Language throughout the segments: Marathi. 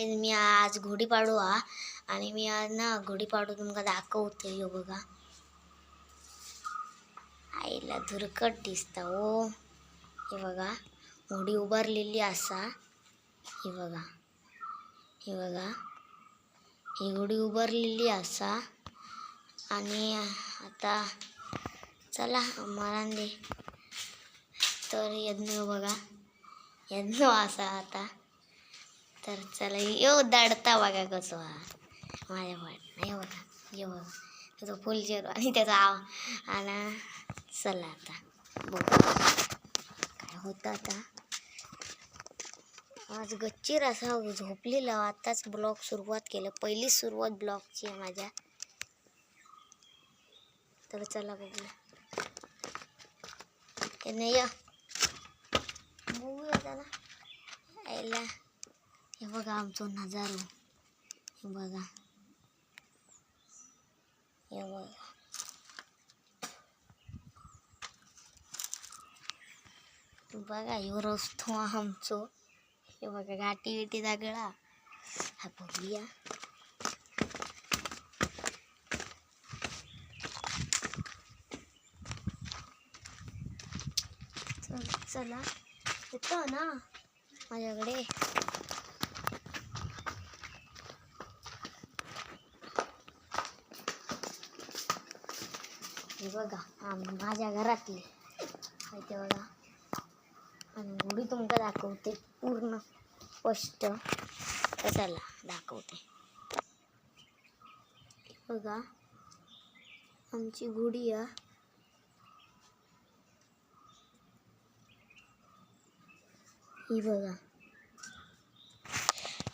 गाईज मी आज गुढीपाडवा आणि मी आज ना गुढीपाडवा तुमका दाखवते. यो बघा आईला धुरकट दिसता हो. हे बघा गुढी उभारलेली असा. हे बघा ही गुढी उभारलेली असा. आणि आता चला मला दे तर यज्ञ बघा यज्ञ असा आता. तर चला यो दडता बघा कसं माझ्या वाट हे बघा ये बघा त्याचं फुलचेर आणि त्याचा आणि चला आता बघू काय होतं. आता आज गच्चीर असा झोपलेला. आताच ब्लॉग सुरुवात केलं. पहिली सुरुवात ब्लॉगची आहे माझ्या. तर चला बघूया हे नाही बघूया चला आईला. हे बघा आमचा नजारो. हे बघा बघा ह्यो रस्तो आमचो. हे बघा घाटी बिटी सगळा. हा बघूया चला येतो ना माझ्याकडे. हे बघा माझ्या घरातले ते बघा. आणि गुढी तुमका दाखवते पूर्ण स्पष्ट. चला दाखवते. बघा आमची गुढी आहे. ही बघा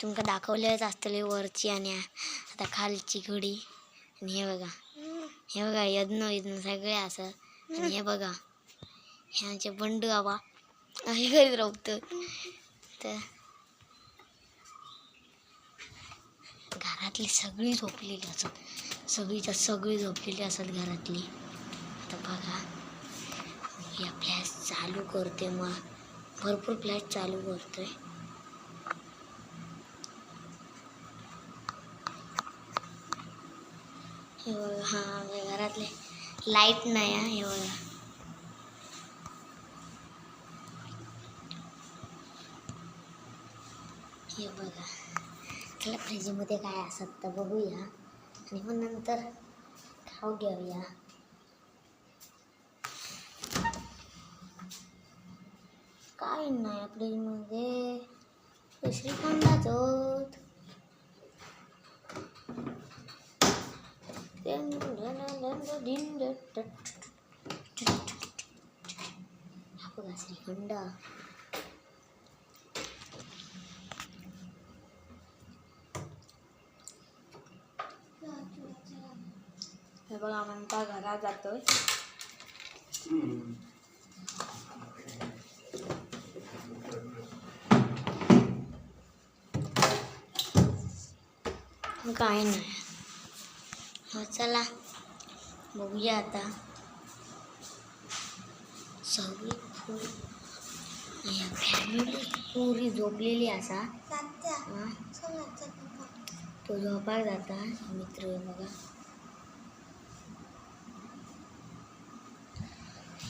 तुमका दाखवलेच असतले वरची आणि आता खालची गुढी. आणि हे बघा यज्ञ सगळे असं. आणि हे बघा हे आमचे बंडू बाबा हे करीत राहतो. तर घरातली सगळी झोपलेली असत. सगळी झोपलेली असत घरातली. आता बघा या फ्लॅश चालू करते. मग भरपूर फ्लॅश चालू करतोय. हे बघा हा आमच्या घरातले लाईट नाही आहे. हे बघा हे बघा चला फ्रीजमध्ये काय असत तर बघूया. आणि मग नंतर खाऊ घेऊया. काय नाही फ्रीजमध्ये श्रीखंडाचं. हा बघा श्रीखंड. हे बघा म्हणता घरात जातोय. काय नाही. हो चला बघूया आता. सगळी फॅमिली पुरी झोपलेली असा. तो झोपाक जाता मित्र. बघा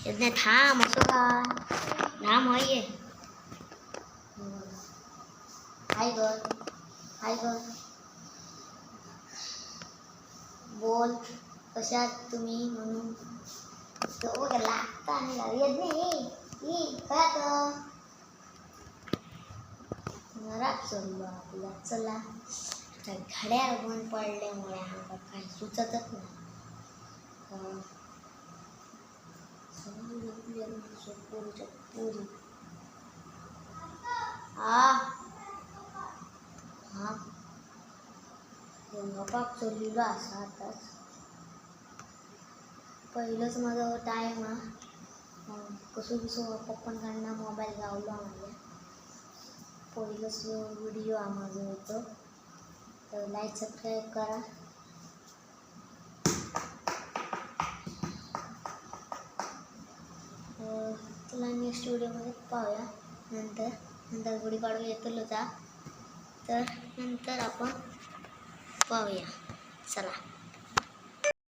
यज्ञ थांब असं का थांब आहे. हाय ग बोल कशात तुम्ही म्हणून तो लागता आणि यज्ञ काय घरात चाललो आपला. चला घड्याळ बंद पडल्यामुळे आम्हाला काही सुचतच नाही. पुरी झोपाक चललेलो असा. आताच पहिलंच माझा टाईम कसं पप्पांकडनं मोबाईल गावला माझ्या. पहिलंच व्हिडिओ माझं होतं. तर लाईक सबस्क्राईब करा. तुला नेक्स्ट व्हिडिओमध्ये पाहूया. नंतर गुढीपाडवा येतलो जा. तर नंतर आपण पाहूया. चला.